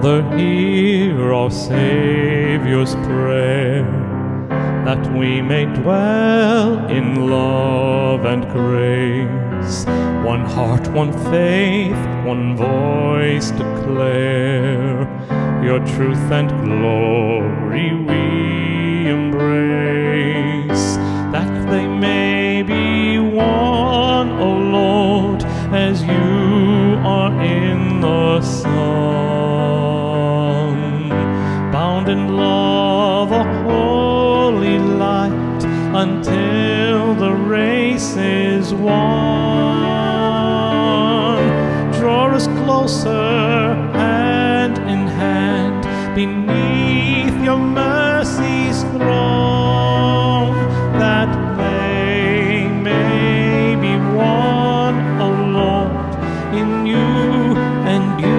Father, hear our Saviour's prayer, that we may dwell in love and grace. One heart, one faith, one voice declare, your truth and glory we embrace, that they may be one, O Lord, as you are in the Son, bound in love, a holy light, until the race is won. Draw us closer, hand in hand, beneath your mercy's throne, that they may be one, O Lord, in you and you